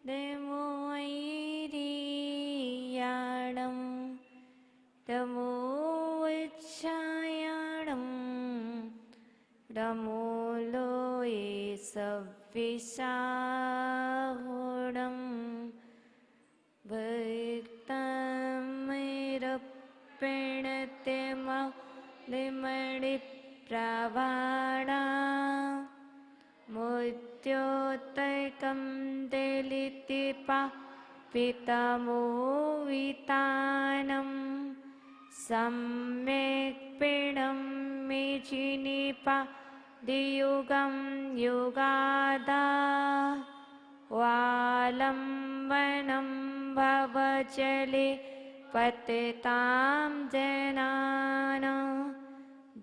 नमोऽयिरियाणं नमोच्छायाणं नमो लोये सव्विशाहुणं भक्तमैरप्यणत्यमलिमणिप्रभाणा मुद्योतैकं दलितिपा पितमोवितानं सम्यक् पीडं मेचिनिपा दियुगं युगादा वालम्बनं भवचले पतितां जनान्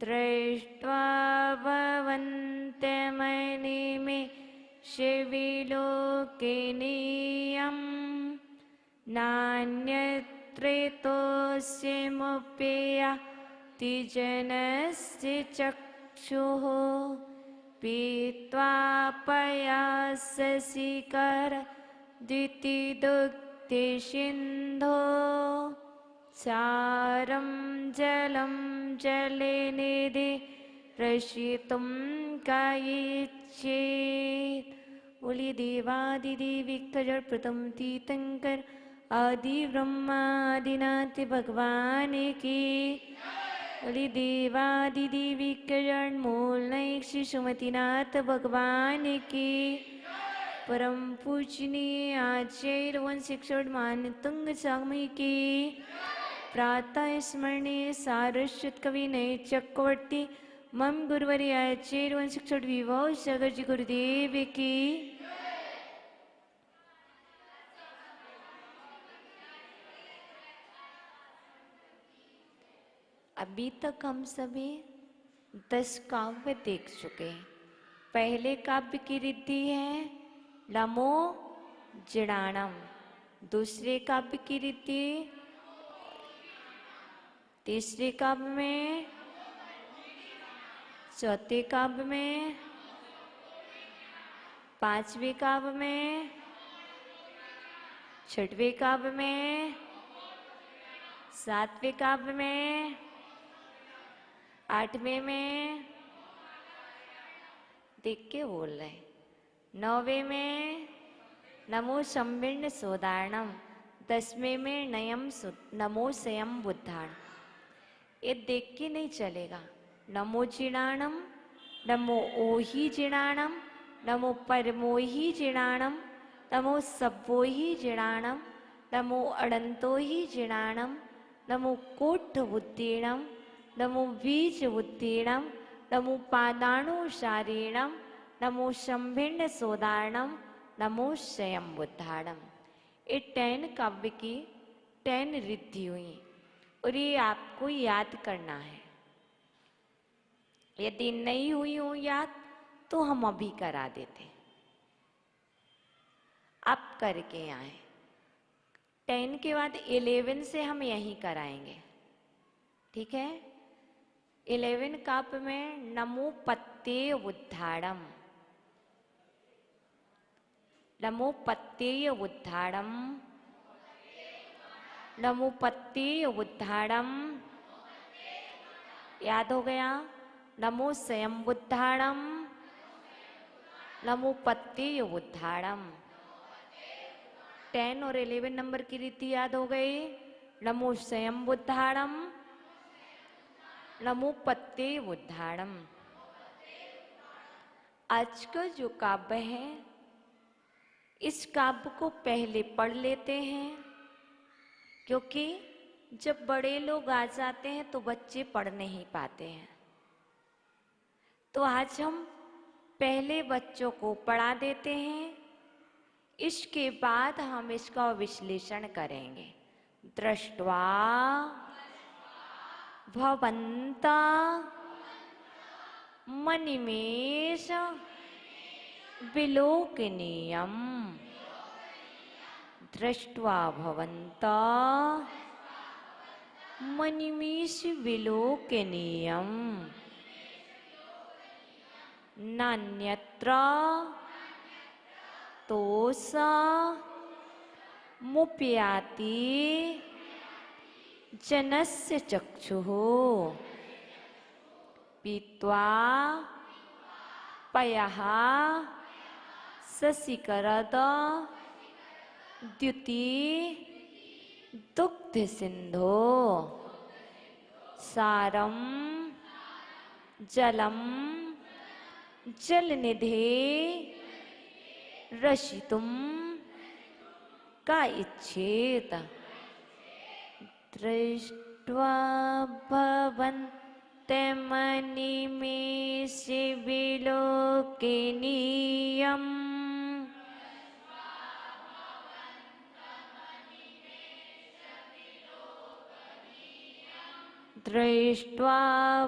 दृष्ट्वा भवन्त्यमनिमे शिविलोकिनीयं नान्यत्रेतोऽस्यमुपेयाति जनस्य चक्षुः पीत्वा पयाससिकर द्युतिदुक्तिसिन्धो सारं जलं जले निधि रक्षितुं कायिच्छेत्। बोलिए देवादिदेव प्रथम तीर्थंकर आदि ब्रह्मादिनाथ भगवान की। बोलिए देवादिदेव मूल नायक श्री सुमतिनाथ भगवान की। परम पूजनीय आचार्य वन शिक्षण मान तुंग स्वामी की। प्रातः स्मरणीय सारस्वत कवि नय चक्रवर्ती मम गुरुवरी आचार्य वन शिक्षण विभव सागर जी गुरुदेव की। अभी तक हम सभी 10 काव्य देख चुके हैं। पहले काव्य की रिद्धि है नमो जिणाणम, दूसरे काव्य की रिद्धि, तीसरे काव्य में, चौथे काव्य में, पांचवें काव्य में, छठवें काव्य में, सातवें काव्य में, आठवें में, देख के बोल रहे, नौवें में नमो संविर्ण सोदारणम, 10वें में नमो स्वयं बुद्धाण। ये देख के नहीं चलेगा। नमो जिणाणम, नमो ओहि जिणाणम, नमो परमोहि जिणाणम, नमो सब्बोहि जिणाणम, नमो अनंतोहि जिणाणम, नमो कोट्ठ बुद्धीणम, नमो बीज बुद्धीणम, नमो पादाणुशारीणम, नमो संभिन्न सोदारणम, नमो स्वयं बुद्धाणम। ये 10 काव्य की 10 रिद्धि हुई और ये आपको याद करना है। यदि नहीं हुई हो याद तो हम अभी करा देते, आप करके आए। 10 के बाद 11 से हम यही कराएंगे, ठीक है। 11 काव्य में नमो पत्तेय बुद्धाणम, नमो पत्तेय बुद्धाणम, नमो पत्तेय बुद्धाणम, याद हो गया। नमो स्वयं बुद्धाणम, नमो पत्तेय बुद्धाणम। 10 और 11 नंबर की रीति याद हो गई। नमो स्वयं बुद्धाणम, नमो पत्तेय बुद्धाणम। आज का जो काव्य है, इस काव्य को पहले पढ़ लेते हैं, क्योंकि जब बड़े लोग आ जाते हैं तो बच्चे पढ़ नहीं पाते हैं। तो आज हम पहले बच्चों को पढ़ा देते हैं, इसके बाद हम इसका विश्लेषण करेंगे। दृष्ट्वा भवन्ता मनिमेष विलोकनीयम, दृष्ट्वा भवन्ता मनिमेष विलोकनीयम, नान्यत्र तोष मुप्याति जनस्य चक्षुः पीत्वा पयः शशिकरद द्युति दुग्ध सिंधो सारम जलम जलनिधे रशितुम का इच्छेत दृष्ट्वा भवन्तमनिमेषे विलोकनीयम् दृष्ट्वा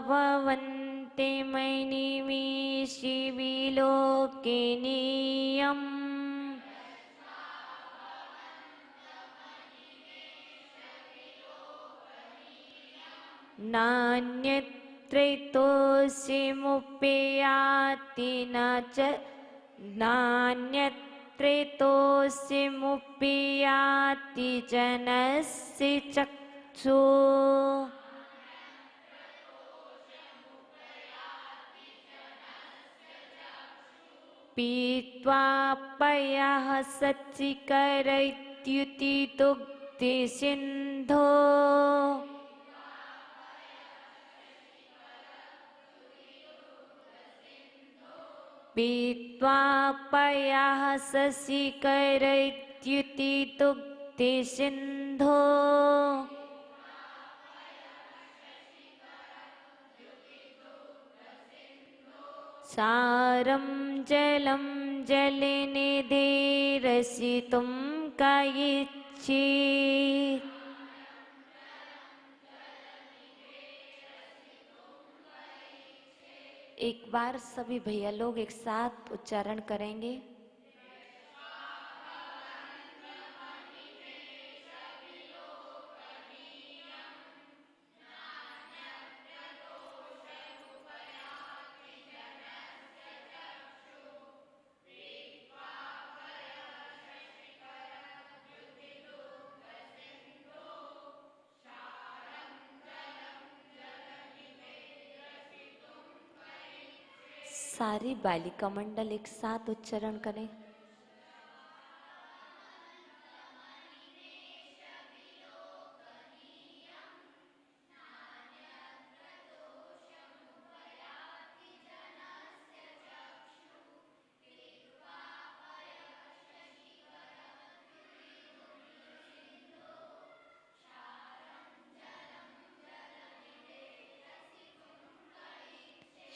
भवन्तमनिमेषे विलोकनीयम् नान्यत्रेतोऽस्मुपयाति न च नान्यत्रेतोऽस्मुपयाति जनस्य चक्षुः पीत्वा पयः शशिकरद्युति दुग्ध सिंधो पीत्वा पयः शशिकरद्युति दुग्ध सिंधो सारं जलं जलनिधे रसितुं कायिच्छेत् एक बार सभी भैया लोग एक साथ उच्चारण करेंगे। सारी बालिका मंडल एक साथ उच्चारण करें।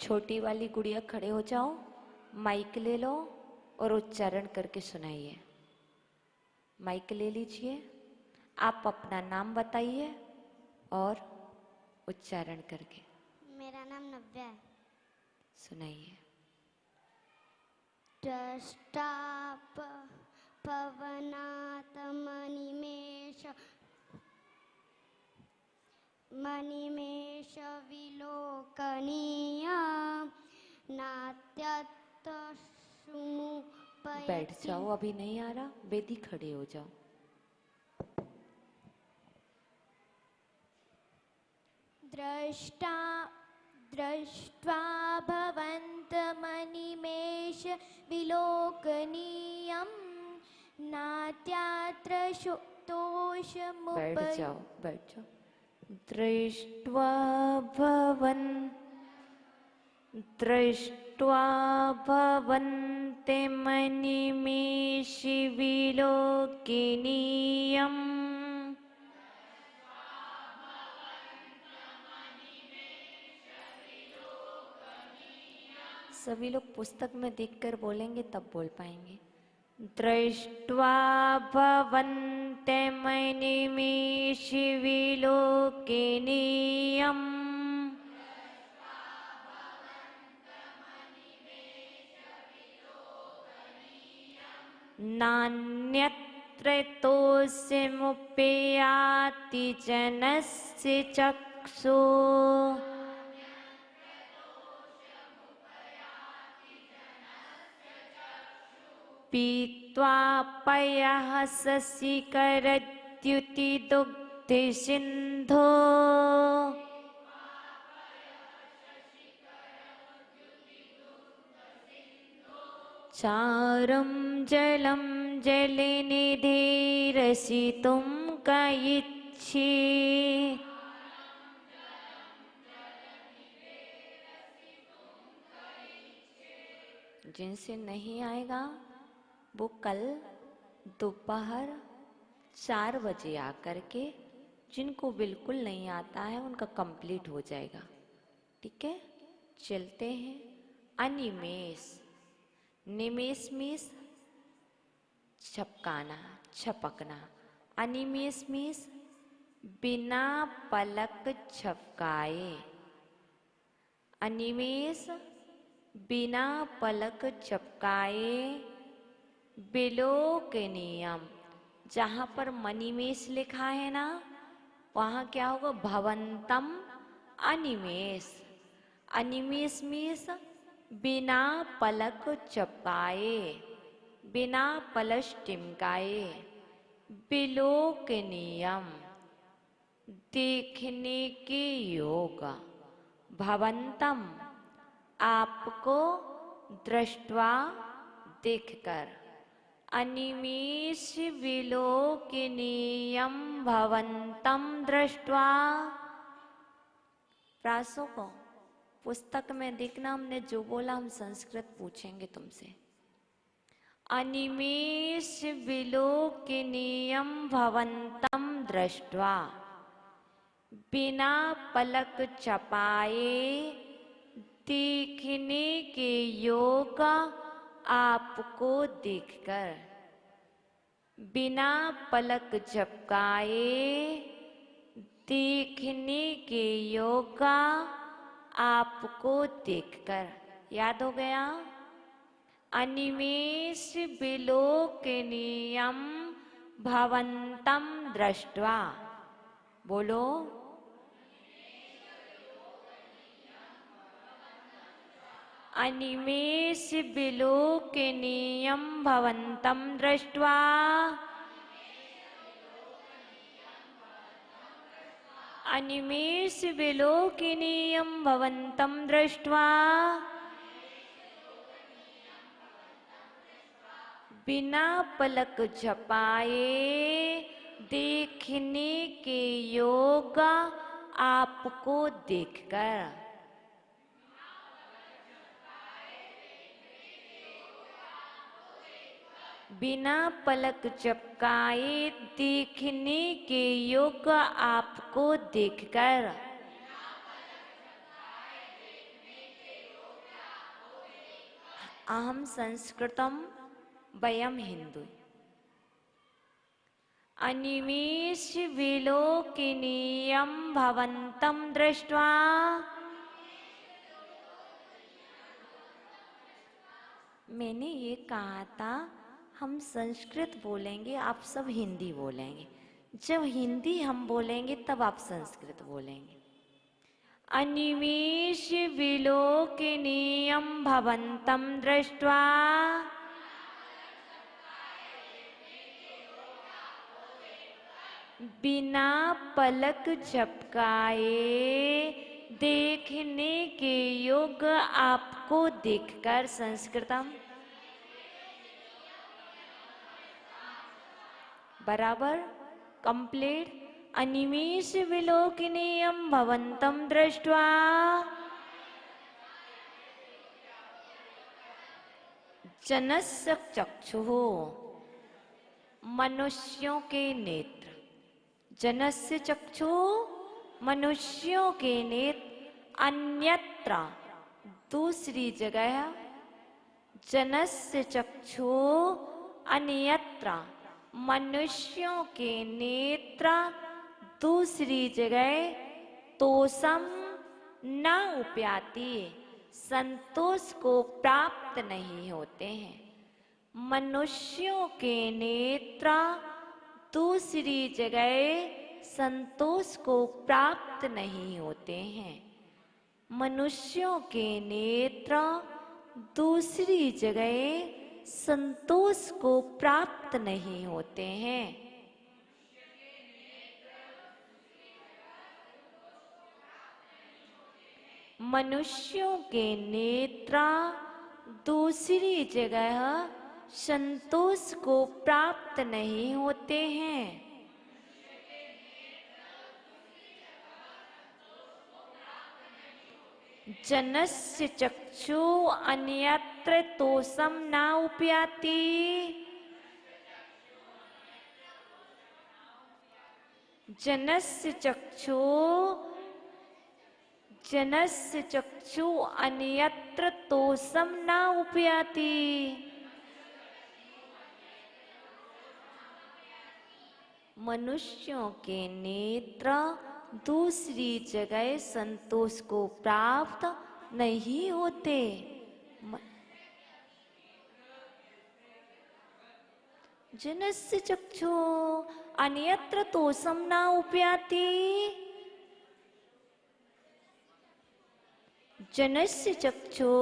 छोटी वाली गुड़िया खड़े हो जाओ, माइक ले लो और उच्चारण करके सुनाइए। माइक ले लीजिए, आप अपना नाम बताइए और उच्चारण करके। मेरा नाम नव्या है। सुनाइए। दृष्टा पवनात् मणिमेष विलोकनीया नात्यत् सुमुपयति। बैठ जाओ, अभी नहीं आ रहा, बेदी खड़े हो जाओ। दृष्ट्वा भवन्तमनिमेष विलोकनीयम् नात्यत्र दोषमुपैति। बैठ जाओ, बैठ जाओ। दृष्ट्वा भवन्तमनिमेष विलोकनीयम् सभी लोग पुस्तक में देखकर बोलेंगे तब बोल पाएंगे। दृष्ट्वा भवन्तमनिमेष विलोकनीयम् नान्यत्र तोऽस्मुपयाति जनस्य चक्षुः पीत्वा पयः शशिकरद्युतिदुग्धसिन्धो चारुं जलं जलनिधिरसितुं कयिच्छे। जिनसे नहीं आएगा वो कल दोपहर 4 बजे आकर के, जिनको बिल्कुल नहीं आता है उनका कंप्लीट हो जाएगा। ठीक है, चलते हैं। अनिमेष, निमेष मीस छपकाना, छपकना। अनिमेष मीस बिना पलक झपकाए। अनिमेष बिना पलक झपकाए। विलोकनीयम, जहां पर मनिमेष लिखा है ना वहां क्या होगा, भवंतम अनिमेष। अनिमेष मीस बिना पलक झपकाए, बिना पलक टिमकाए। विलोकनीयम, देखने के योग। भवंतम, आपको, दृष्टवा, देखकर। अनिमेष विलोकनीयम भवंतम दृष्टवा। प्रासों को पुस्तक में देखना, हमने जो बोला हम संस्कृत पूछेंगे तुमसे। अनिमेष विलोकनीयम भवंतम दृष्टवा, बिना पलक झपकाए देखने के योग आपको देखकर। बिना पलक झपकाए देखने के योग आपको देखकर। याद हो गया? अनिमेष विलोकनीयम भवंतम दृष्ट्वा। बोलो, अनिमेष विलोकनीयम भवंतम दृष्ट्वा। अनिमेष विलोकनीयम भवंतम दृष्ट्वा। बिना पलक झपकाए देखने के योग आपको देखकर। बिना पलक झपकाए देखने के योग आपको देखकर। अहम संस्कृतम वयम हिंदू। अनिमेष विलोकनीयम भवंतम दृष्ट्वा। मैंने ये कहा था हम संस्कृत बोलेंगे, आप सब हिंदी बोलेंगे। जब हिंदी हम बोलेंगे तब आप संस्कृत बोलेंगे। अनिमेष विलोकनीयम भवंतम दृष्ट्वा। बिना पलक झपकाए देखने के योग आपको देखकर। संस्कृतम बराबर कंप्लीट। अनिमेष विलोकनीयम भवंतम दृष्ट्वा। जनस्य चक्षुः, मनुष्यों के नेत्र। जनस्य चक्षुः, मनुष्यों के नेत्र। अन्यत्र, दूसरी जगह। जनस्य चक्षुः अन्यत्र, मनुष्यों के नेत्र दूसरी जगह। तोषम न उप्याति, संतोष को प्राप्त नहीं होते हैं। मनुष्यों के नेत्र दूसरी जगह संतोष को प्राप्त नहीं होते हैं। मनुष्यों के नेत्र दूसरी जगह संतोष को प्राप्त नहीं होते हैं। मनुष्यों के नेत्र दूसरी जगह संतोष को प्राप्त नहीं होते हैं। जनस्य चक्षु अन्यत्र तोषम न उपयाति। जनस्य चक्षु अन्यत्र तोषम न उपयाति। मनुष्यों के नेत्र दूसरी जगह संतोष को प्राप्त नहीं होते। जनस्य चक्षु अन्यत्र तोषम न उपयाति। जनस्य चक्षु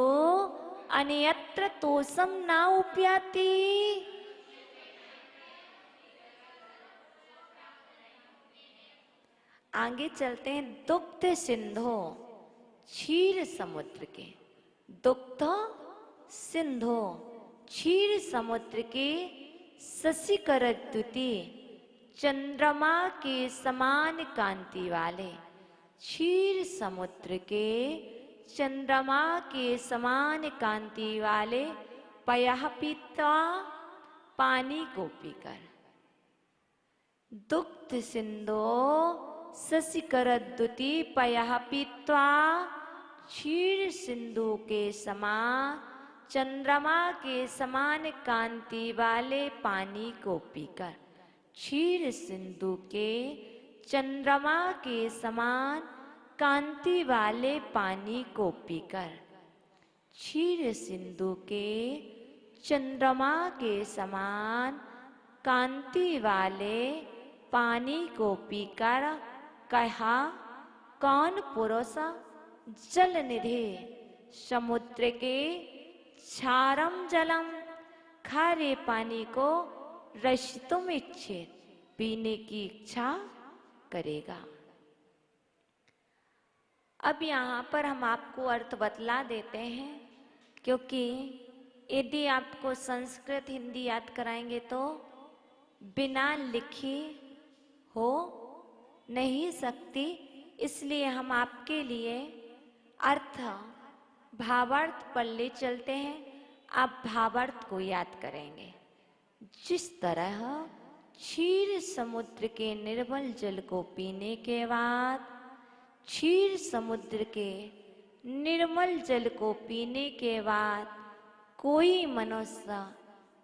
अन्यत्र तोषम न उपयाति। आगे चलते हैं दुग्ध सिंधु क्षीर समुद्र के। दुग्ध सिंधु क्षीर समुद्र के शशिकरद्युति चंद्रमा के समान कांति वाले। क्षीर समुद्र के चंद्रमा के समान कांति वाले पयः पीत्वा पानी को पीकर। दुग्ध सिंधु शशिकरद्युति पयः पीत्वा क्षीर सिंधु के समान चंद्रमा के समान कांति वाले पानी को पीकर। क्षीर सिंधु के चंद्रमा के समान कांति वाले पानी को पीकर। क्षीर सिंधु के चंद्रमा के समान कांति वाले पानी को पीकर कहा, कौन पुरुष जल निधि समुद्र के क्षारम जलम खारे पानी को रसितुम इच्छित पीने की इच्छा करेगा। अब यहाँ पर हम आपको अर्थ बतला देते हैं, क्योंकि यदि आपको संस्कृत हिंदी याद कराएंगे तो बिना लिखी हो नहीं सकती। इसलिए हम आपके लिए अर्थ भावार्थ पर ले चलते हैं, आप भावार्थ को याद करेंगे। जिस तरह क्षीर समुद्र के निर्मल जल को पीने के बाद, क्षीर समुद्र के निर्मल जल को पीने के बाद कोई मनुष्य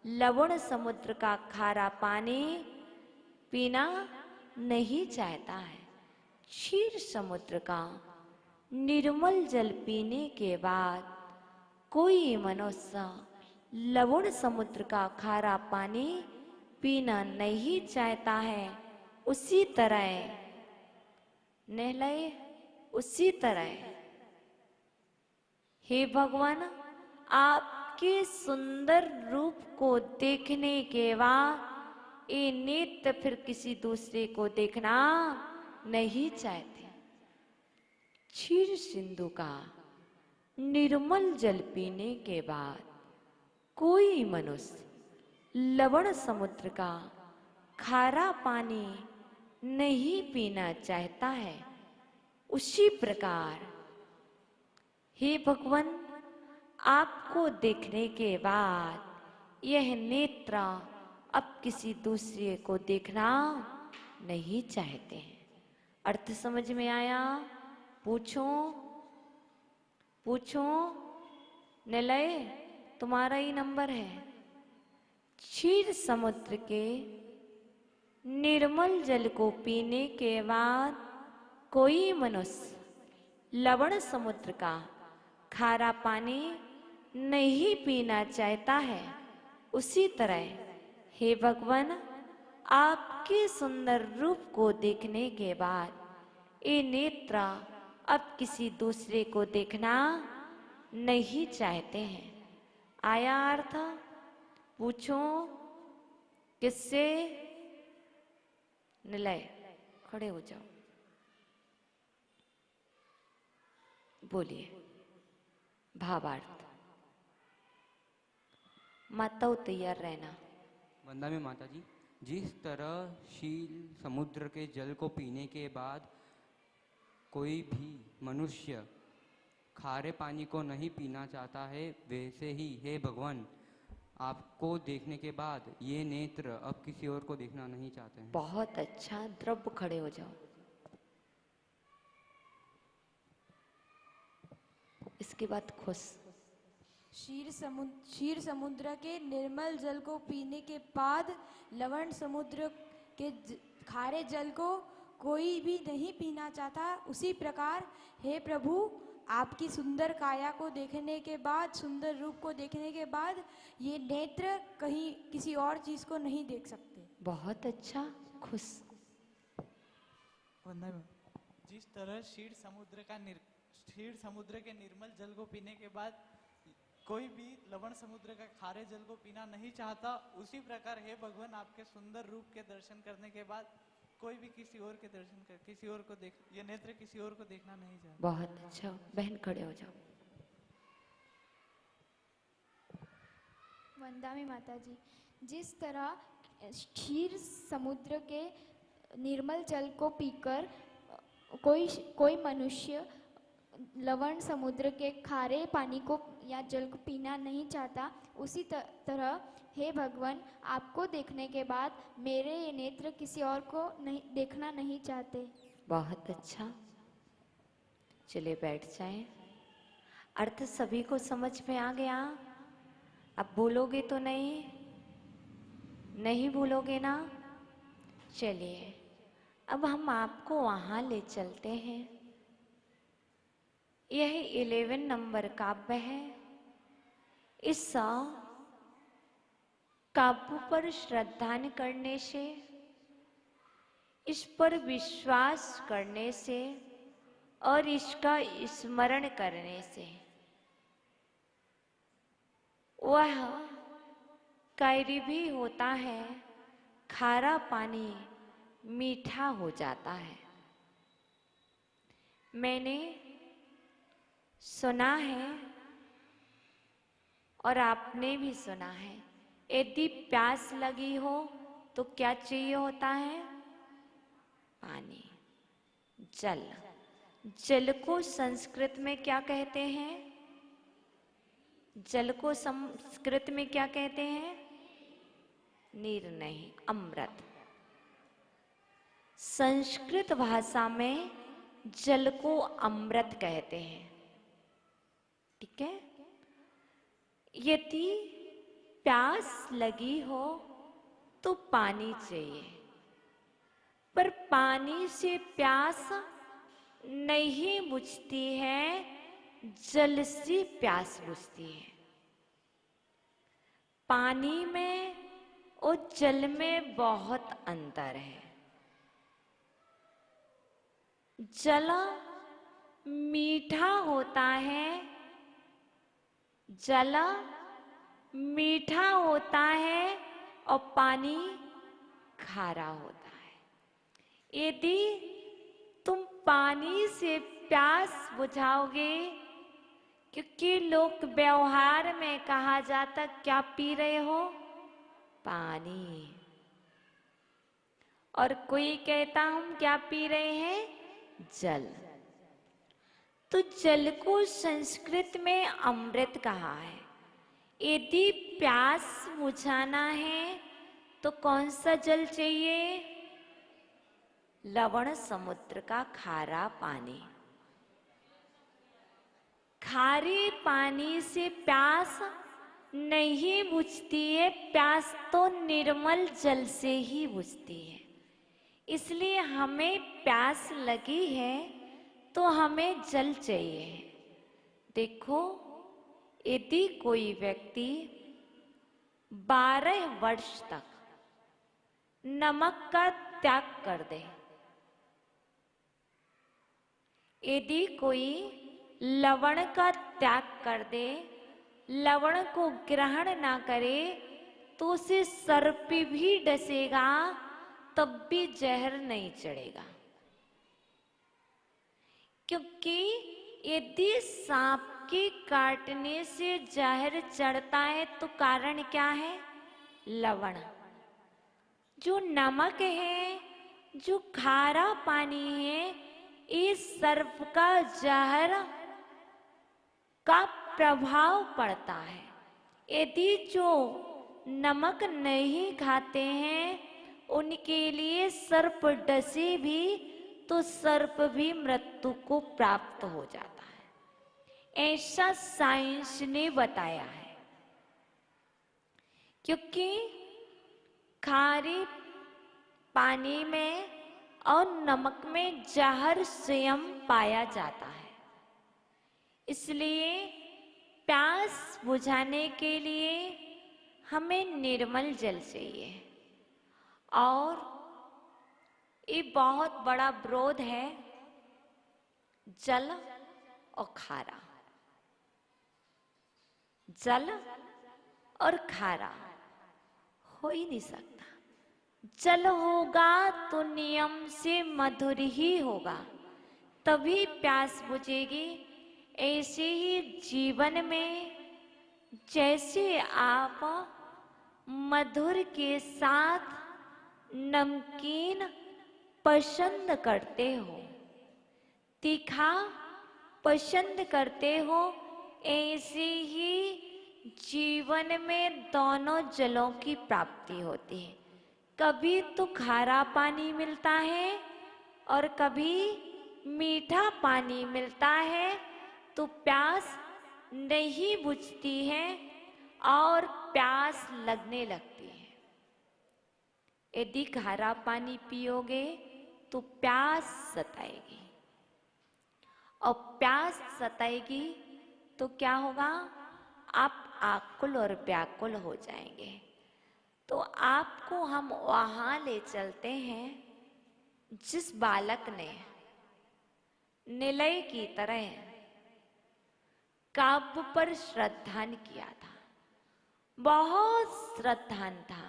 लवण समुद्र का खारा पानी पीना नहीं चाहता है। क्षीर समुद्र का निर्मल जल पीने के बाद कोई मनुष्य लवण समुद्र का खारा पानी पीना नहीं चाहता है। उसी तरह उसी तरह हे भगवान, आपके सुंदर रूप को देखने के बाद ये नेत्र फिर किसी दूसरे को देखना नहीं चाहते। क्षीर सिंधु का निर्मल जल पीने के बाद कोई मनुष्य लवण समुद्र का खारा पानी नहीं पीना चाहता है। उसी प्रकार हे भगवान, आपको देखने के बाद यह नेत्र अब किसी दूसरे को देखना नहीं चाहते हैं। अर्थ समझ में आया? पूछो निलय, तुम्हारा ही नंबर है। क्षीर समुद्र के निर्मल जल को पीने के बाद कोई मनुष्य लवण समुद्र का खारा पानी नहीं पीना चाहता है। उसी तरह हे भगवान, आपके सुंदर रूप को देखने के बाद ये नेत्र अब किसी दूसरे को देखना नहीं चाहते हैं। आया अर्थ? पूछो किससे? निलय, खड़े हो जाओ, बोलिए भावार्थ। माताओं तैयार रहना। वंदा में माता जी, जिस तरह शील समुद्र के जल को पीने के बाद कोई भी मनुष्य खारे पानी को नहीं पीना चाहता है, वैसे ही हे भगवान, आपको देखने के बाद ये नेत्र अब किसी और को देखना नहीं चाहते हैं। बहुत अच्छा, द्रव्य खड़े हो जाओ। इसके बाद खुश। क्षीर समुद्र के निर्मल जल को पीने के बाद लवण समुद्र के खारे जल को कोई भी नहीं पीना चाहता, उसी प्रकार हे प्रभु, आपकी सुंदर काया को देखने के बाद, सुंदर रूप को देखने के बाद ये नेत्र कहीं किसी और चीज को नहीं देख सकते। बहुत अच्छा, खुश। जिस तरह क्षीर समुद्र के निर्मल जल को पीने के बाद कोई भी लवण समुद्र का खारे जल को पीना नहीं चाहता, उसी प्रकार हे भगवान, आपके सुंदर रूप के दर्शन करने के बाद कोई भी किसी और के दर्शन कर, किसी और को देख, ये नेत्र किसी और को देखना नहीं चाहता। बहुत अच्छा, बहन खड़े हो जाओ। वंदा में माता जी, जिस तरह क्षीर समुद्र के निर्मल जल को पीकर कोई मनुष्य लवण समुद्र के खारे पानी को या जल को पीना नहीं चाहता, उसी तरह हे भगवान, आपको देखने के बाद मेरे ये नेत्र किसी और को नहीं देखना नहीं चाहते। बहुत अच्छा, चलिए बैठ जाएं। अर्थ सभी को समझ में आ गया? अब बोलोगे तो नहीं? नहीं बोलोगे ना? चलिए अब हम आपको वहां ले चलते हैं। यह 11 नंबर काव्य है। इस काव्य पर श्रद्धान करने से, इस पर विश्वास करने से और इसका स्मरण करने से वह कैरी भी होता है, खारा पानी मीठा हो जाता है। मैंने सुना है और आपने भी सुना है, यदि प्यास लगी हो तो क्या चाहिए होता है? पानी, जल। जल को संस्कृत में क्या कहते हैं? जल को संस्कृत में क्या कहते हैं? नीर नहीं, अमृत। संस्कृत भाषा में जल को अमृत कहते हैं। ठीक है? यदि प्यास लगी हो तो पानी चाहिए, पर पानी से प्यास नहीं बुझती है, जल से प्यास बुझती है। पानी में और जल में बहुत अंतर है। जल मीठा होता है, जल मीठा होता है और पानी खारा होता है। यदि तुम पानी से प्यास बुझाओगे, क्योंकि लोक व्यवहार में कहा जाता क्या पी रहे हो? पानी। और कोई कहता हम क्या पी रहे हैं? जल। तो जल को संस्कृत में अमृत कहा है। यदि प्यास बुझाना है तो कौन सा जल चाहिए? लवण समुद्र का खारा पानी। खारे पानी से प्यास नहीं बुझती है, प्यास तो निर्मल जल से ही बुझती है। इसलिए हमें प्यास लगी है तो हमें जल चाहिए। देखो, यदि कोई व्यक्ति 12 वर्ष तक नमक का त्याग कर दे, यदि कोई लवण का त्याग कर दे, लवण को ग्रहण ना करे, तो उसे सर्प भी डसेगा तब भी जहर नहीं चढ़ेगा, क्योंकि यदि सांप के काटने से जहर चढ़ता है तो कारण क्या है? लवण। जो नमक है, जो खारा पानी है, इस सर्प का जहर का प्रभाव पड़ता है। यदि जो नमक नहीं खाते हैं उनके लिए सर्प डसे भी तो सर्प भी मृत्यु को प्राप्त हो जाता है, ऐसा साइंस ने बताया है। क्योंकि खारे पानी में और नमक में जहर स्वयं पाया जाता है। इसलिए प्यास बुझाने के लिए हमें निर्मल जल चाहिए। और ये बहुत बड़ा विरोध है जल और खारा। जल और खारा हो ही नहीं सकता। जल होगा तो नियम से मधुर ही होगा, तभी प्यास बुझेगी। ऐसे ही जीवन में जैसे आप मधुर के साथ नमकीन पसंद करते हो, तीखा पसंद करते हो, ऐसे ही जीवन में दोनों जलों की प्राप्ति होती है। कभी तो खारा पानी मिलता है और कभी मीठा पानी मिलता है, तो प्यास नहीं बुझती है और प्यास लगने लगती है। यदि खारा पानी पियोगे तो प्यास सताएगी, और प्यास सताएगी तो क्या होगा? आप आकुल और व्याकुल हो जाएंगे। तो आपको हम वहां ले चलते हैं जिस बालक ने निलय की तरह काव्य पर श्रद्धान किया था। बहुत श्रद्धान था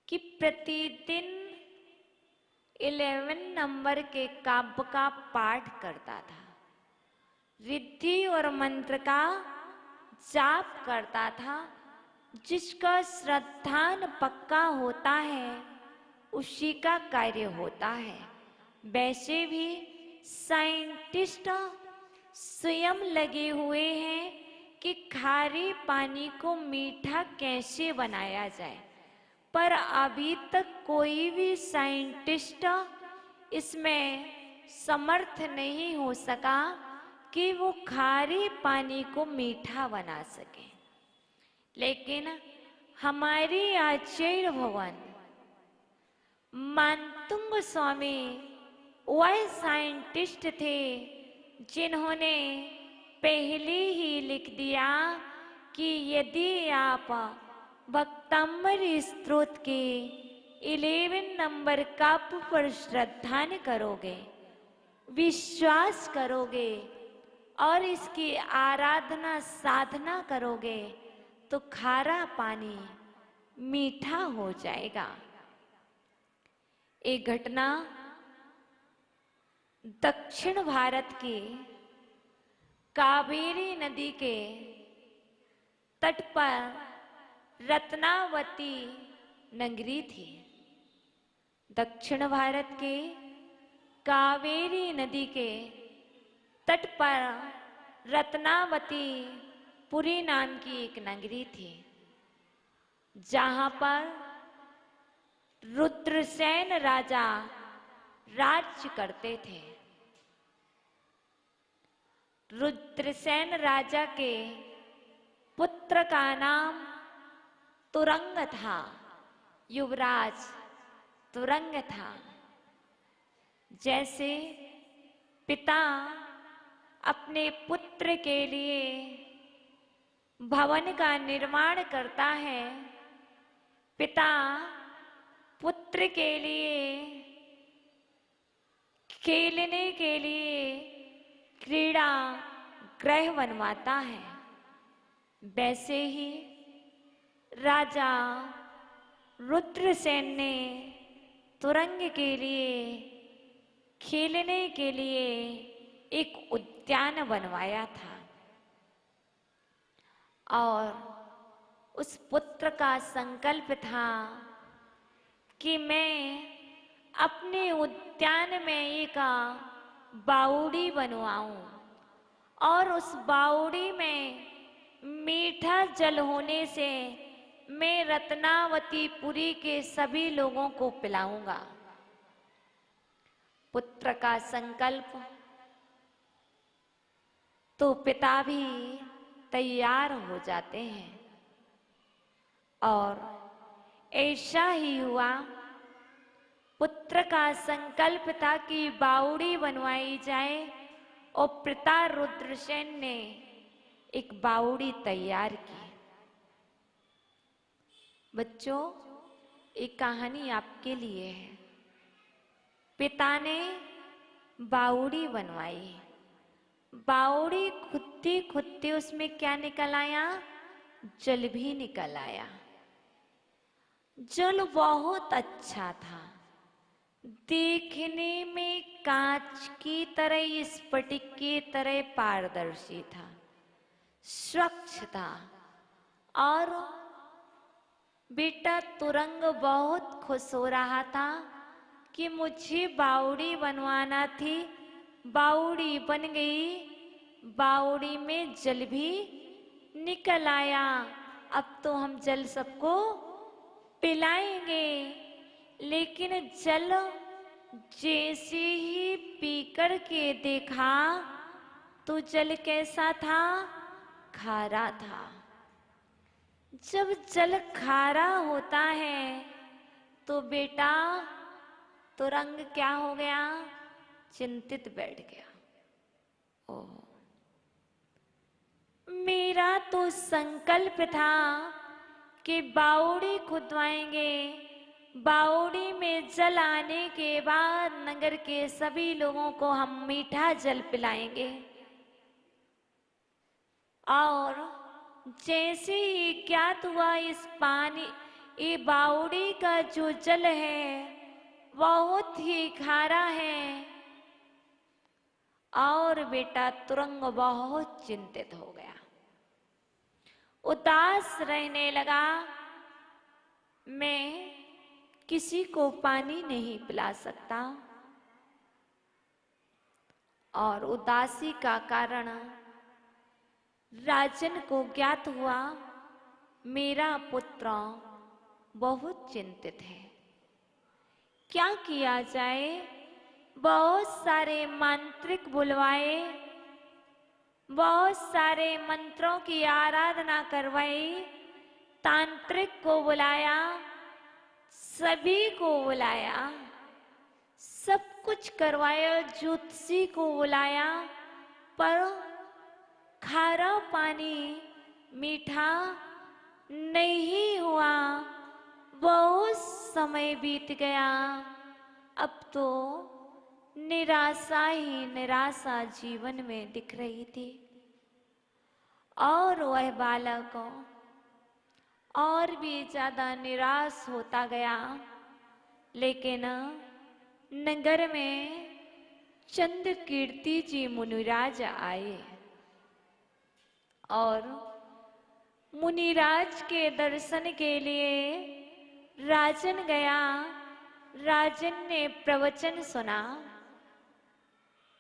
कि प्रतिदिन 11 नंबर के काव्य का पाठ करता था, रिद्धि और मंत्र का जाप करता था। जिसका श्रद्धान पक्का होता है उसी का कार्य होता है। वैसे भी साइंटिस्ट स्वयं लगे हुए हैं कि खारे पानी को मीठा कैसे बनाया जाए, पर अभी तक कोई भी साइंटिस्ट इसमें समर्थ नहीं हो सका कि वो खारे पानी को मीठा बना सके। लेकिन हमारे आचार्य भगवान मानतुंग स्वामी वह साइंटिस्ट थे जिन्होंने पहले ही लिख दिया कि यदि आप भक्तांबर स्त्रोत के 11 नंबर काव्य पर श्रद्धान करोगे, विश्वास करोगे और इसकी आराधना साधना करोगे तो खारा पानी मीठा हो जाएगा। एक घटना दक्षिण भारत की कावेरी नदी के तट पर रत्नावती नगरी थी। दक्षिण भारत के कावेरी नदी के तट पर रत्नावती पुरी नाम की एक नगरी थी, जहां पर रुद्रसेन राजा राज्य करते थे। रुद्रसेन राजा के पुत्र का नाम तुरंग था, युवराज तुरंग था। जैसे पिता अपने पुत्र के लिए भवन का निर्माण करता है, पिता पुत्र के लिए खेलने के लिए क्रीड़ा गृह बनवाता है, वैसे ही राजा रुद्रसेन ने तुरंग के लिए खेलने के लिए एक उद्यान बनवाया था और उस पुत्र का संकल्प था कि मैं अपने उद्यान में एक बावड़ी बनवाऊं और उस बावड़ी में मीठा जल होने से मैं रत्नावतीपुरी के सभी लोगों को पिलाऊंगा। पुत्र का संकल्प तो पिता भी तैयार हो जाते हैं और ऐसा ही हुआ। पुत्र का संकल्प था कि बावड़ी बनवाई जाए और पिता रुद्रसेन ने एक बावड़ी तैयार की। बच्चों, एक कहानी आपके लिए है। पिता ने बावड़ी बनवाई, बावड़ी खुदती खुदती उसमें क्या निकल आया? जल भी निकल आया। जल बहुत अच्छा था, देखने में कांच की तरह, स्फटिक की तरह पारदर्शी था, स्वच्छ था। और बेटा तुरंग बहुत खुश हो रहा था कि मुझे बावड़ी बनवाना थी। बावड़ी बन गई, बावड़ी में जल भी निकल आया। अब तो हम जल सबको पिलाएंगे। लेकिन जल जैसे ही पीकर के देखा तो जल कैसा था? खारा था। जब जल खारा होता है तो बेटा तुरंग क्या हो गया? चिंतित बैठ गया। ओह, मेरा तो संकल्प था कि बावड़ी खुदवाएंगे, बावड़ी में जल आने के बाद नगर के सभी लोगों को हम मीठा जल पिलाएंगे। और जैसे ही ज्ञात हुआ इस पानी, ये बावड़ी का जो जल है बहुत ही खारा है। और बेटा तुरंग बहुत चिंतित हो गया, उदास रहने लगा। मैं किसी को पानी नहीं पिला सकता। और उदासी का कारण राजन को ज्ञात हुआ, मेरा पुत्र बहुत चिंतित है, क्या किया जाए? बहुत सारे मांत्रिक बुलवाए, बहुत सारे मंत्रों की आराधना करवाई, तांत्रिक को बुलाया, सभी को बुलाया, सब कुछ करवाया, ज्योतिषी को बुलाया, पर खारा पानी मीठा नहीं हुआ। बहुत समय बीत गया। अब तो निराशा ही निराशा जीवन में दिख रही थी। और वह बालक और भी ज्यादा निराश होता गया। लेकिन नगर में चंद कीर्ति जी मुनिराज आए और मुनिराज के दर्शन के लिए राजन गया। राजन ने प्रवचन सुना।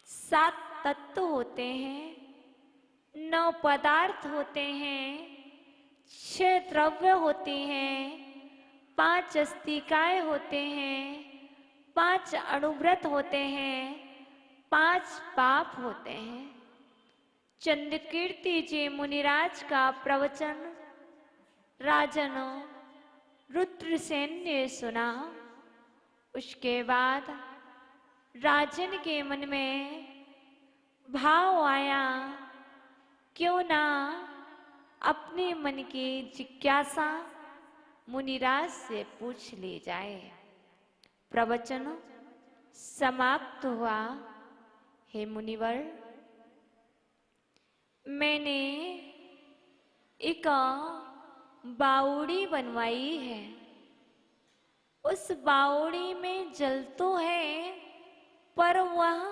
7 तत्व होते हैं, 9 पदार्थ होते हैं, 6 द्रव्य होते हैं, 5 अस्तिकाएं होते हैं, 5 अणुव्रत होते हैं, 5 पाप होते हैं। चंद्रकीर्ति जी मुनिराज का प्रवचन राजन रुद्रसेन ने सुना। उसके बाद राजन के मन में भाव आया, क्यों ना अपने मन की जिज्ञासा मुनिराज से पूछ ली जाए। प्रवचन समाप्त हुआ। हे मुनिवर, मैंने एक बावड़ी बनवाई है। उस बावड़ी में जल तो है पर वह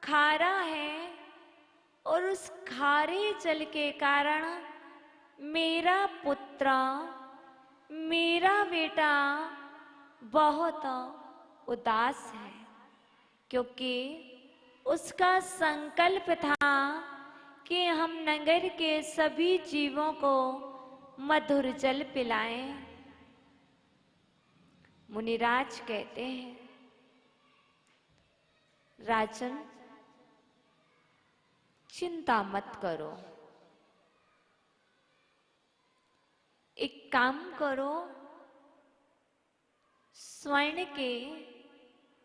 खारा है, और उस खारे जल के कारण मेरा पुत्र, मेरा बेटा बहुत उदास है, क्योंकि उसका संकल्प था कि हम नगर के सभी जीवों को मधुर जल पिलाएं। मुनिराज कहते हैं, राजन चिंता मत करो, एक काम करो, स्वर्ण के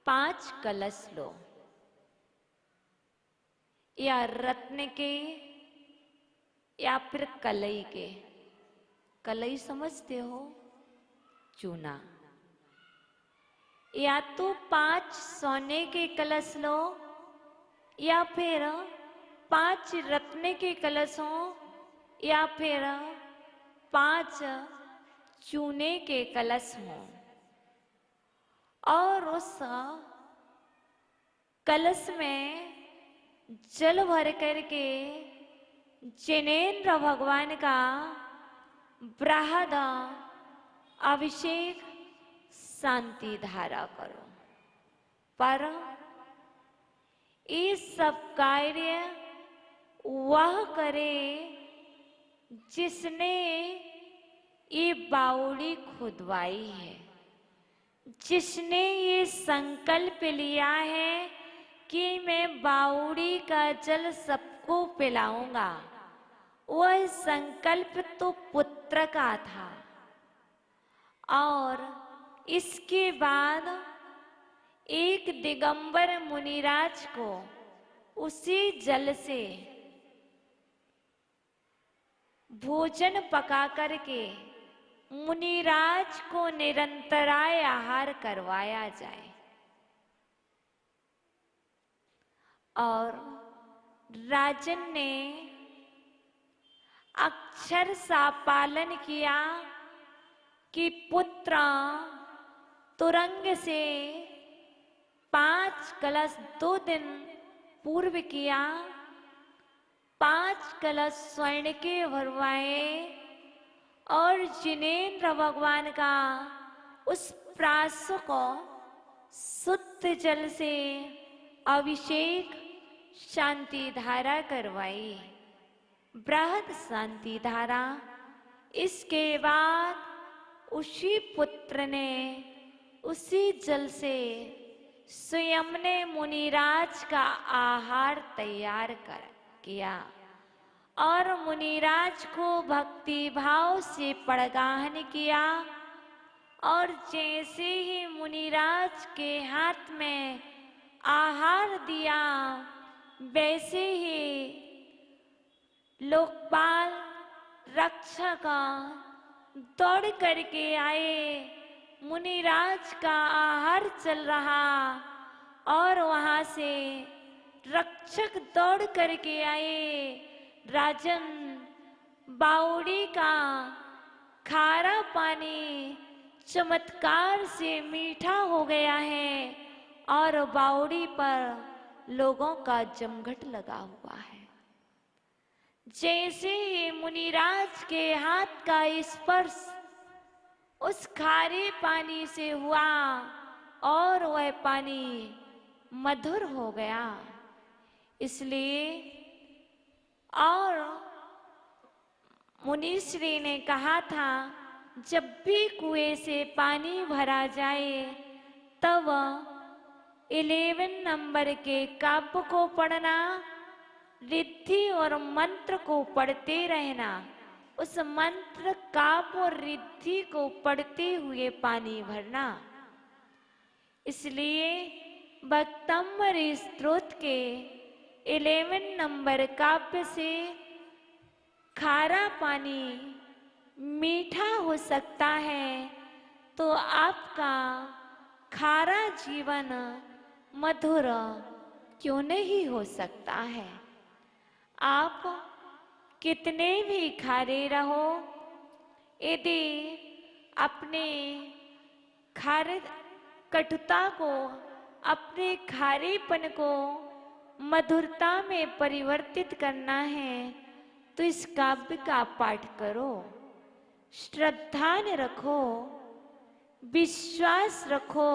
5 कलश लो, या रत्न के, या फिर कलई के। कलई समझते हो? चूना। या तो 5 सोने के कलश लो, या फिर 5 रत्न के कलश हो, या फिर 5 चूने के कलश हो, और उस कलश में जल भर करके जिनेन्द्र भगवान का बृहद अभिषेक शांति धारा करो। पर ये सब कार्य वह करे जिसने ये बावड़ी खुदवाई है, जिसने ये संकल्प लिया है कि मैं बावड़ी का जल सबको पिलाऊंगा। वह संकल्प तो पुत्र का था, और इसके बाद एक दिगंबर मुनिराज को उसी जल से भोजन पका करके मुनिराज को निरंतराय आहार करवाया जाए। और राजन ने अक्षर सा पालन किया कि पुत्र तुरंग से 5 कलश 2 दिन पूर्व किया, 5 कलश स्वर्ण के भरवाए, और जिनेन्द्र भगवान का उस प्रास को शुद्ध जल से अभिषेक शांति धारा करवाई, बृहद शांति धारा। इसके बाद उसी पुत्र ने उसी जल से स्वयं ने मुनिराज का आहार तैयार किया, और मुनिराज को भक्ति भाव से पड़गाहन किया। और जैसे ही मुनिराज के हाथ में आहार दिया, वैसे ही लोकपाल रक्षक दौड़ करके आए। मुनिराज का आहार चल रहा, और वहां से रक्षक दौड़ करके आए, राजन बावड़ी का खारा पानी चमत्कार से मीठा हो गया है, और बावड़ी पर लोगों का जमघट लगा हुआ है। जैसे ही मुनिराज के हाथ का स्पर्श उस खारे पानी से हुआ, और वह पानी मधुर हो गया। इसलिए और मुनिश्री ने कहा था, जब भी कुएं से पानी भरा जाए तब 11 नंबर के काव्य को पढ़ना, रिद्धि और मंत्र को पढ़ते रहना। उस मंत्र काव्य और रिद्धि को पढ़ते हुए पानी भरना। इसलिए भक्तंबर स्तोत्र के 11 नंबर काव्य से खारा पानी मीठा हो सकता है, तो आपका खारा जीवन मधुर क्यों नहीं हो सकता है। आप कितने भी खारे रहो, यदि अपने खारे कटुता को, अपने खारेपन को मधुरता में परिवर्तित करना है तो इस काव्य का पाठ करो, श्रद्धा रखो, विश्वास रखो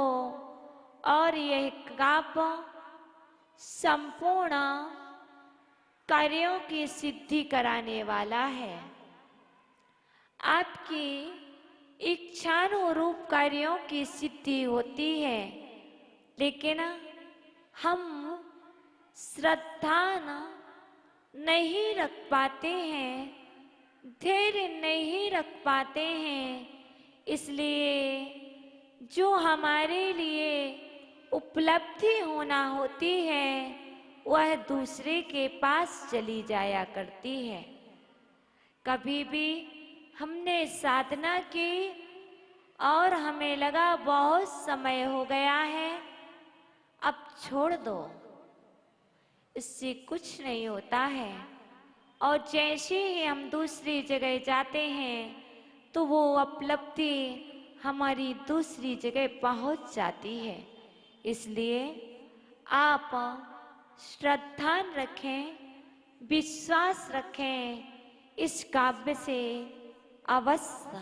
और यह काव्य संपूर्ण कार्यों की सिद्धि कराने वाला है। आपकी इच्छानुरूप कार्यों की सिद्धि होती है, लेकिन हम श्रद्धा नहीं रख पाते हैं, धैर्य नहीं रख पाते हैं, इसलिए जो हमारे लिए उपलब्धि होना होती है वह दूसरे के पास चली जाया करती है। कभी भी हमने साधना की और हमें लगा बहुत समय हो गया है, अब छोड़ दो, इससे कुछ नहीं होता है। और जैसे ही हम दूसरी जगह जाते हैं तो वो उपलब्धि हमारी दूसरी जगह पहुंच जाती है। इसलिए आप श्रद्धा रखें, विश्वास रखें, इस काव्य से अवश्य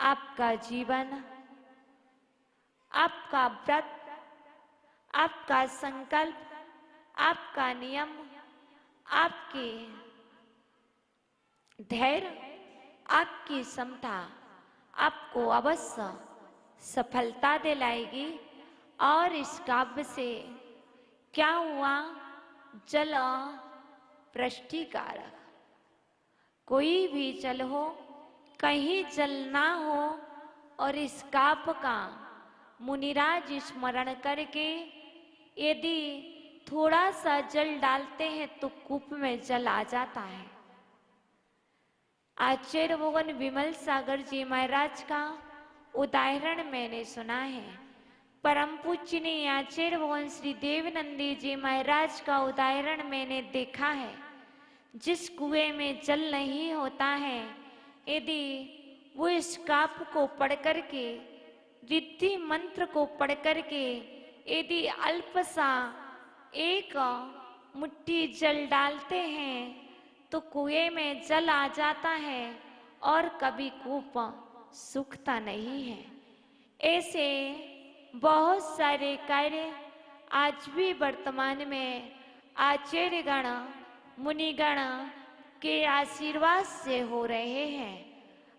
आपका जीवन, आपका व्रत, आपका संकल्प, आपका नियम, आपके धैर्य, आपकी क्षमता आपको अवश्य सफलता दिलाएगी। और इस काव्य से क्या हुआ? जल पृष्टिकारक, कोई भी जल हो, कहीं जल ना हो, और इस काव्य का मुनिराज स्मरण करके यदि थोड़ा सा जल डालते हैं तो कूप में जल आ जाता है। आचार्य भगवान विमल सागर जी महाराज का उदाहरण मैंने सुना है। परम पूज्य आचार्य भगवान श्री देवनंदी जी महाराज का उदाहरण मैंने देखा है। जिस कुएं में जल नहीं होता है, यदि वो इस काव्य को पढ़ करके, रिद्धि मंत्र को पढ़ करके यदि अल्प सा एक मुट्ठी जल डालते हैं तो कुएं में जल आ जाता है और कभी कूप सूखता नहीं है। ऐसे बहुत सारे कार्य आज भी वर्तमान में आचार्यगण, मुनिगण के आशीर्वाद से हो रहे हैं।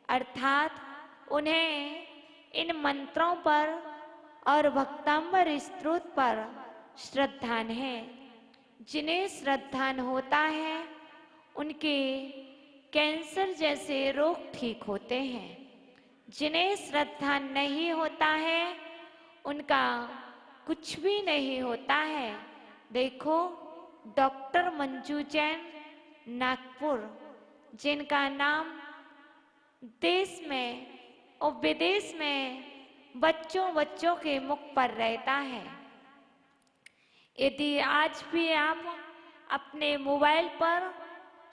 अर्थात उन्हें इन मंत्रों पर और भक्तांबर स्तोत्र पर श्रद्धान है। जिन्हें श्रद्धान होता है उनके कैंसर जैसे रोग ठीक होते हैं। जिन्हें श्रद्धा नहीं होता है उनका कुछ भी नहीं होता है। देखो डॉक्टर मंजू जैन नागपुर, जिनका नाम देश में और विदेश में बच्चों के मुख पर रहता है। यदि आज भी आप अपने मोबाइल पर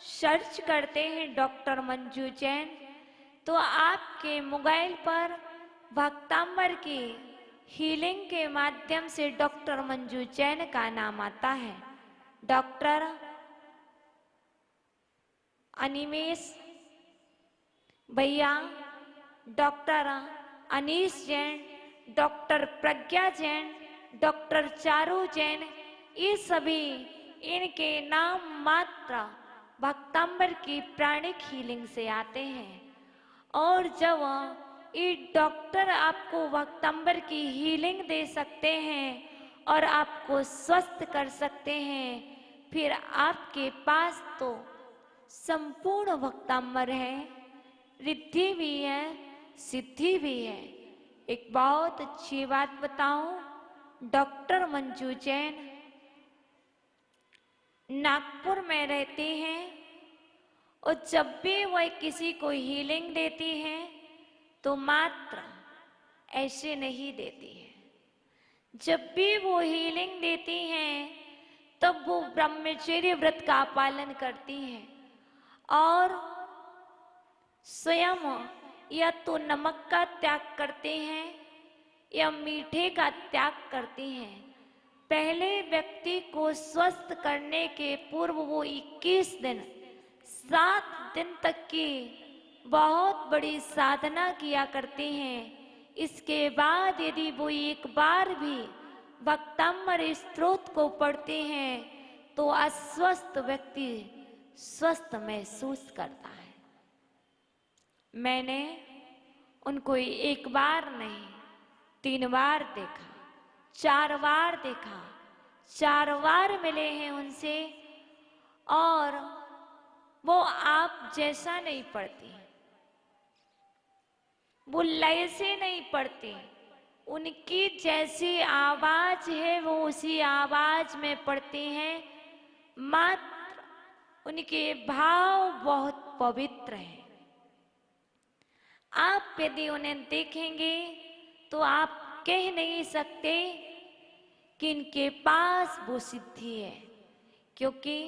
सर्च करते हैं डॉक्टर मंजू जैन, तो आपके मोबाइल पर भक्तांबर की हीलिंग के माध्यम से डॉक्टर मंजू जैन का नाम आता है। डॉक्टर अनिमेश भैया, डॉक्टर अनीश जैन, डॉक्टर प्रज्ञा जैन, डॉक्टर चारू जैन, ये सभी इनके नाम मात्र भक्तांबर की प्राणिक हीलिंग से आते हैं। और जब ये डॉक्टर आपको भक्तांबर की हीलिंग दे सकते हैं और आपको स्वस्थ कर सकते हैं, फिर आपके पास तो संपूर्ण भक्तांबर है, रिद्धि भी है, सिद्धि भी है। एक बहुत अच्छी बात बताऊं, डॉक्टर मंजू जैन नागपुर में रहती हैं और जब भी वह किसी को हीलिंग देती हैं तो मात्र ऐसे नहीं देती है। जब भी वो हीलिंग देती हैं तब वो ब्रह्मचर्य व्रत का पालन करती हैं और स्वयं या तो नमक का त्याग करते हैं या मीठे का त्याग करते हैं। पहले व्यक्ति को स्वस्थ करने के पूर्व वो 21 दिन 7 दिन तक की बहुत बड़ी साधना किया करते हैं। इसके बाद यदि वो एक बार भी भक्तामृत स्तोत्र को पढ़ते हैं तो अस्वस्थ व्यक्ति स्वस्थ महसूस करता है। मैंने उनको एक बार नहीं 3 बार देखा, 4 बार देखा, 4 बार मिले हैं उनसे और वो आप जैसा नहीं पढ़ती, वो लय से नहीं पढ़ती, उनकी जैसी आवाज है वो उसी आवाज में पढ़ते हैं। मात्र उनके भाव बहुत पवित्र हैं। आप यदि उन्हें देखेंगे तो आप कह नहीं सकते कि इनके पास वो सिद्धि है, क्योंकि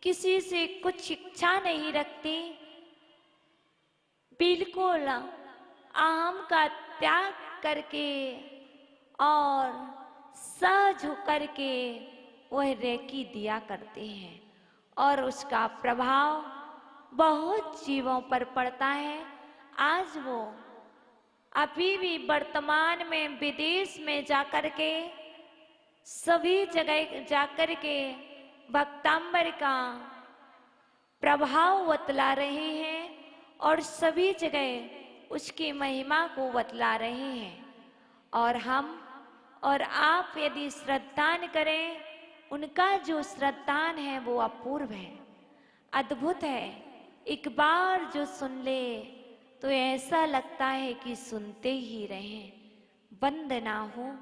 किसी से कुछ इच्छा नहीं रखती, बिल्कुल अहम का त्याग करके और सहज होकर के वह रेकी दिया करते हैं और उसका प्रभाव बहुत जीवों पर पड़ता है। आज वो अभी भी वर्तमान में विदेश में जाकर के सभी जगह जाकर के भक्तांबर का प्रभाव बतला रहे हैं और सभी जगह उसकी महिमा को बतला रहे हैं। और हम और आप यदि श्रद्धान करें, उनका जो श्रद्धान है वो अपूर्व है, अद्भुत है। एक बार जो सुन ले तो ऐसा लगता है कि सुनते ही रहें, बंद ना हो।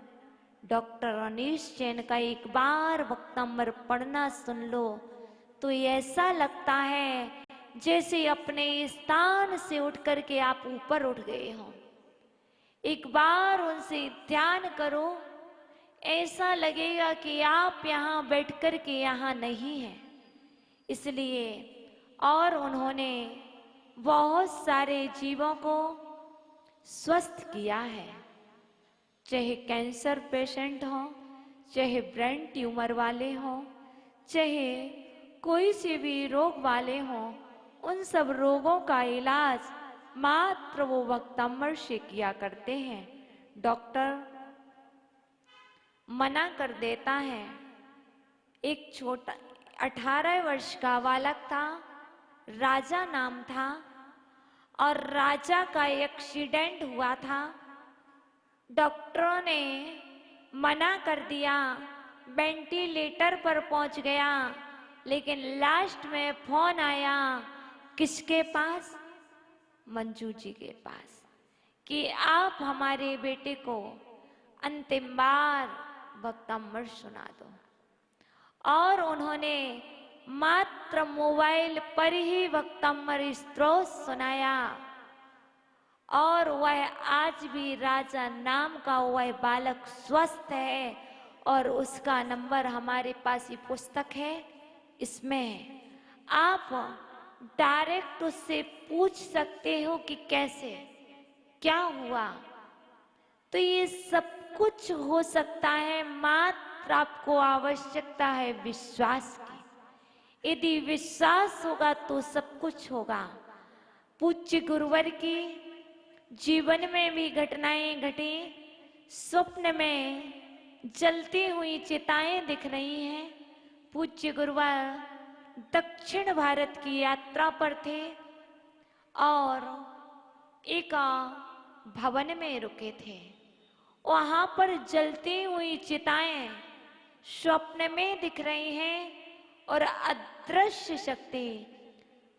डॉक्टर अनीश जैन का एक बार भक्तामृत पढ़ना सुन लो तो ऐसा लगता है जैसे अपने स्थान से उठ करके आप ऊपर उठ गए हो। एक बार उनसे ध्यान करो, ऐसा लगेगा कि आप यहाँ बैठ कर के यहाँ नहीं हैं। इसलिए और उन्होंने बहुत सारे जीवों को स्वस्थ किया है, चाहे कैंसर पेशेंट हो, चाहे ब्रेन ट्यूमर वाले हों, चाहे कोई से भी रोग वाले हों, उन सब रोगों का इलाज मात्र वो भक्तामृत से किया करते हैं। डॉक्टर मना कर देता है। एक छोटा 18 वर्ष का बालक था, राजा नाम था, और राजा का एक्सीडेंट हुआ था। डॉक्टरों ने मना कर दिया, वेंटिलेटर पर पहुंच गया, लेकिन लास्ट में फोन आया किसके पास? मंजू जी के पास, कि आप हमारे बेटे को अंतिम बार भक्तामृत सुना दो। और उन्होंने मात्र मोबाइल पर ही भक्तामृत स्तोत्र सुनाया और वह आज भी राजा नाम का वह बालक स्वस्थ है और उसका नंबर हमारे पास ही पुस्तक है, इसमें आप डायरेक्ट उससे पूछ सकते हो कि कैसे क्या हुआ। तो ये सब कुछ हो सकता है, मात्र आपको आवश्यकता है विश्वास की। यदि विश्वास होगा तो सब कुछ होगा। पूज्य गुरुवर की जीवन में भी घटनाएं घटी। स्वप्न में जलती हुई चिताएं दिख रही हैं। पूज्य गुरुवर दक्षिण भारत की यात्रा पर थे और एक भवन में रुके थे। वहां पर जलती हुई चिताएं स्वप्न में दिख रही हैं और अदृश्य शक्ति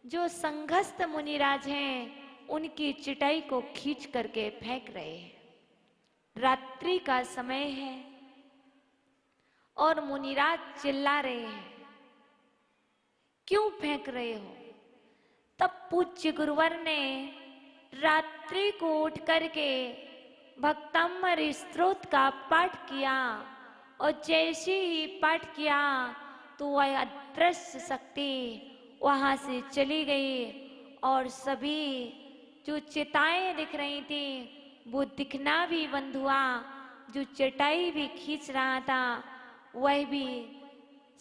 जो संघस्थ मुनिराज हैं उनकी चिटाई को खींच करके फेंक रहे हैं। रात्रि का समय है और मुनिराज चिल्ला रहे हैं, क्यों फेंक रहे हो? तब पूज्य गुरुवर ने रात्रि को उठ करके भक्तामृत स्तोत्र का पाठ किया और जैसे ही पाठ किया तो वह अदृश्य शक्ति वहां से चली गई और सभी जो चिताएं दिख रही थी वो दिखना भी बंद हुआ, जो चटाई भी खींच रहा था वह भी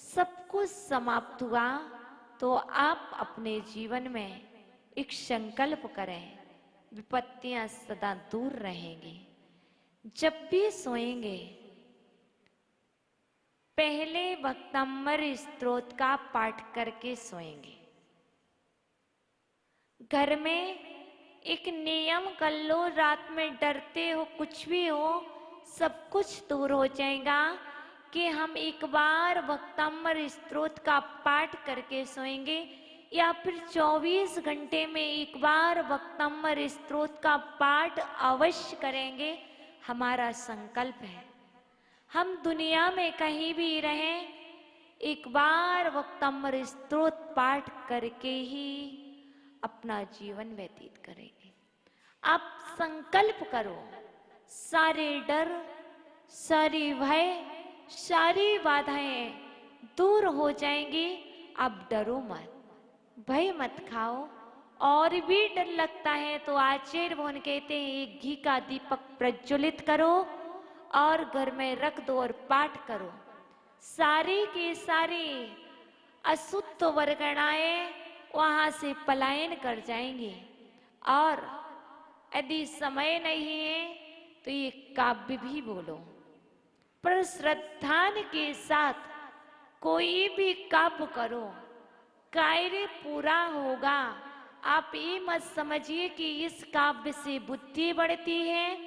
सब कुछ समाप्त हुआ। तो आप अपने जीवन में एक संकल्प करें, विपत्तियां सदा दूर रहेंगी। जब भी सोएंगे पहले भक्तंबर स्तोत्र का पाठ करके सोएंगे। घर में एक नियम कर लो, रात में डरते हो कुछ भी हो सब कुछ दूर हो जाएगा कि हम एक बार भक्तंबर स्तोत्र का पाठ करके सोएंगे, या फिर 24 घंटे में एक बार भक्तंबर स्तोत्र का पाठ अवश्य करेंगे। हमारा संकल्प है हम दुनिया में कहीं भी रहें एक बार भक्तंबर स्तोत्र पाठ करके ही अपना जीवन व्यतीत करेंगे। आप संकल्प करो, सारे डर, सारी भय, सारी बाधाएं दूर हो जाएंगी। अब डरो मत, भय मत खाओ। और भी डर लगता है तो आचार्य भगवान कहते हैं एक घी का दीपक प्रज्वलित करो और घर में रख दो और पाठ करो। सारी की सारी अशुद्ध वर्गणाएं वहां से पलायन कर जाएंगे। और यदि समय नहीं है तो ये काव्य भी बोलो, पर श्रद्धान के साथ कोई भी काव्य करो, कार्य पूरा होगा। आप ये मत समझिए कि इस काव्य से बुद्धि बढ़ती है,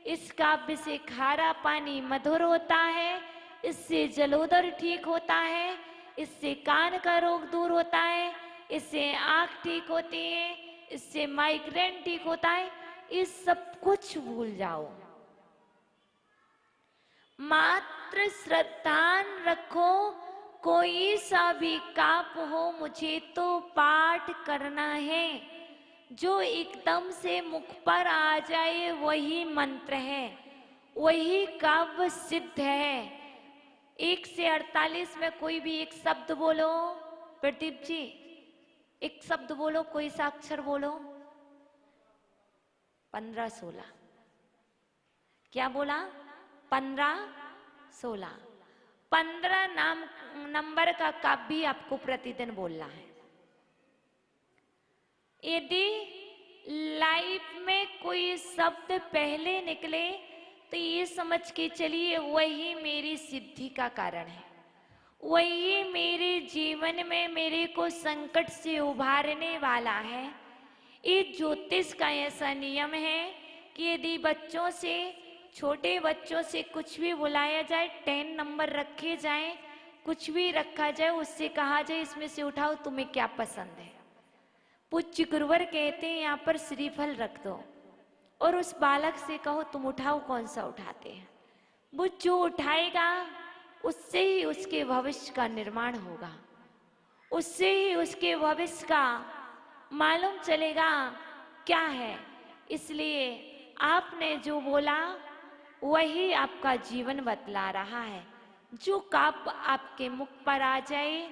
इस काव्य से खारा पानी मधुर होता है, इससे जलोदर ठीक होता है, इससे कान का रोग दूर होता है, इससे आंख ठीक होती है, इससे माइग्रेन ठीक होता है। इस सब कुछ भूल जाओ, मात्र श्रद्धान रखो। कोई सा भी काप हो मुझे तो पाठ करना है। जो एकदम से मुख पर आ जाए वही मंत्र है, वही काव्य सिद्ध है। 1 से 48 में कोई भी एक शब्द बोलो। प्रदीप जी एक शब्द बोलो, कोई सा अक्षर बोलो। 15 16 क्या बोला? 15 16 15 नंबर का काव्य आपको प्रतिदिन बोलना है। यदि लाइफ में कोई शब्द पहले निकले तो ये समझ के चलिए वही मेरी सिद्धि का कारण है, वही मेरे जीवन में मेरे को संकट से उभारने वाला है। ये ज्योतिष का ऐसा नियम है कि यदि बच्चों से, छोटे बच्चों से कुछ भी बुलाया जाए, 10 नंबर रखे जाएं, कुछ भी रखा जाए, उससे कहा जाए इसमें से उठाओ तुम्हें क्या पसंद है। पूज्य गुरुवर कहते हैं यहाँ पर श्रीफल रख दो और उस बालक से कहो तुम उठाओ, कौन सा उठाते हैं। वो जो उठाएगा उससे ही उसके भविष्य का निर्माण होगा, उससे ही उसके भविष्य का मालूम चलेगा क्या है। इसलिए आपने जो बोला वही आपका जीवन बतला रहा है। जो काव्य आपके मुख पर आ जाए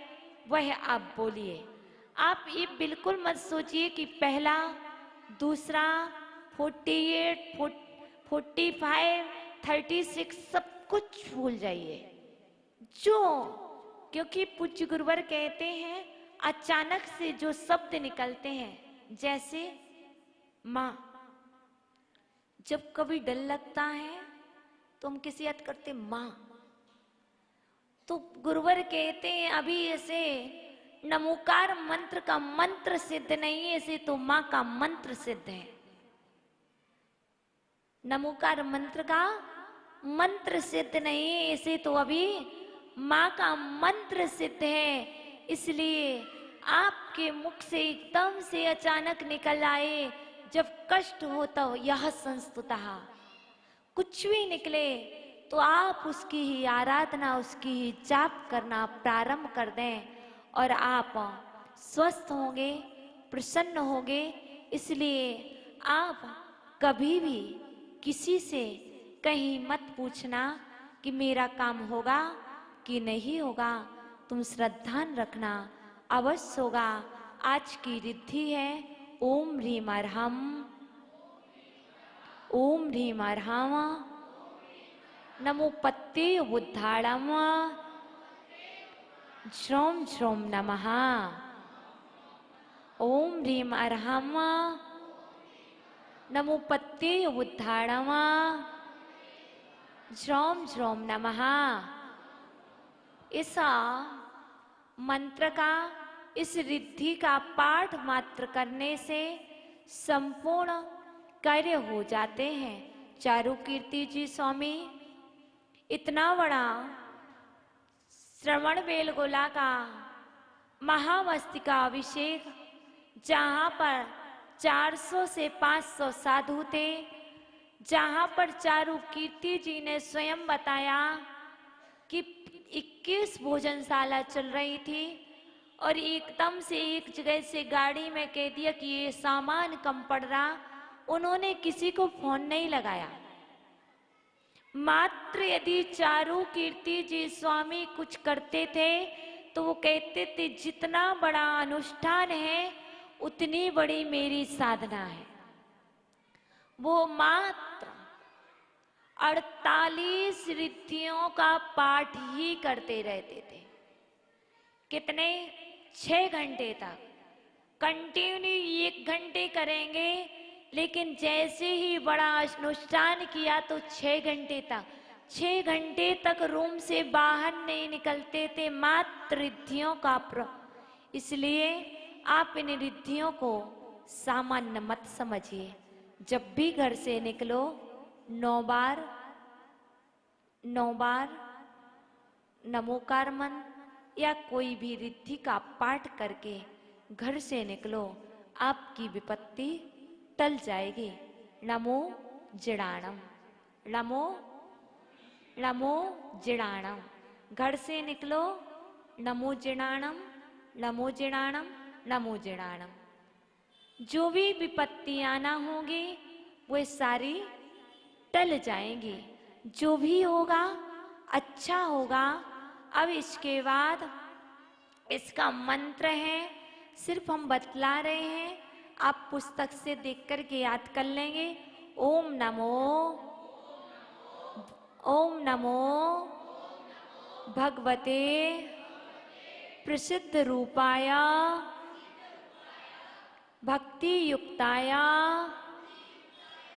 वह आप बोलिए। आप ये बिल्कुल मत सोचिए कि पहला, दूसरा, 48, 45, 36 सब कुछ भूल जाइए। क्योंकि पूज्य गुरुवर कहते हैं अचानक से जो शब्द निकलते हैं, जैसे माँ, जब कभी डर लगता है तो हम किसी याद करते माँ, तो गुरुवर कहते हैं अभी ऐसे नमोकार मंत्र का मंत्र सिद्ध नहीं है, ऐसे तो माँ का मंत्र सिद्ध है। नमोकार मंत्र का मंत्र सिद्ध नहीं है, ऐसे तो अभी माँ का मंत्र सिद्ध है। इसलिए आपके मुख से एकदम से अचानक निकल आए, जब कष्ट हो तो यह संस्तुतः कुछ भी निकले तो आप उसकी ही आराधना, उसकी ही जाप करना प्रारंभ कर दें और आप स्वस्थ होंगे, प्रसन्न होंगे। इसलिए आप कभी भी किसी से कहीं मत पूछना कि मेरा काम होगा कि नहीं होगा। तुम श्रद्धान रखना, अवश्य होगा। आज की रिद्धि है ओम ह्रीम अर्हम ओम ह्रीम अर्हाम नमो पत्ते बुद्धाड़म ज्रोम ज्रोम नमः। ओम ह्रीम अर्हाम नमो पत्ते बुद्धाड़म ज्रोम ज्रोम नमः। इस मंत्र का, इस रिद्धि का पाठ मात्र करने से संपूर्ण कार्य हो जाते हैं। चारुकीर्ति जी स्वामी इतना बड़ा श्रवण बेलगोला का महामस्तिका अभिषेक, जहाँ पर 400 से 500 साधु थे, जहाँ पर चारुकीर्ति जी ने स्वयं बताया कि 21 भोजनशाला चल रही थी और एकदम से एक जगह से गाड़ी में कह दिया कि ये सामान कम पड़ रहा। उन्होंने किसी को फोन नहीं लगाया। मात्र यदि चारुकीर्ति जी स्वामी कुछ करते थे तो वो कहते थे जितना बड़ा अनुष्ठान है उतनी बड़ी मेरी साधना है। वो मात्र 48 रिद्धियों का पाठ ही करते रहते थे। कितने? 6 घंटे तक कंटिन्यू 1 घंटे करेंगे, लेकिन जैसे ही बड़ा अनुष्ठान किया तो 6 घंटे तक रूम से बाहर नहीं निकलते थे, मात्र रिद्धियों का इसलिए आप इन रिद्धियों को सामान्य मत समझिए। जब भी घर से निकलो 9 बार नमोकार मंत्र या कोई भी रिद्धि का पाठ करके घर से निकलो, आपकी विपत्ति टल जाएगी। नमो जिणाणम, नमो जिणाणम। घर से निकलो नमो जिणाणम, नमो जिणाणम, नमो जिणाणम। जो भी विपत्तियां ना होंगी वो सारी टल जाएंगी। जो भी होगा अच्छा होगा। अब इसके बाद इसका मंत्र है, सिर्फ हम बतला रहे हैं, आप पुस्तक से देख करके याद कर लेंगे। ओम नमो भगवते प्रसिद्ध रूपाय भक्ति युक्ताय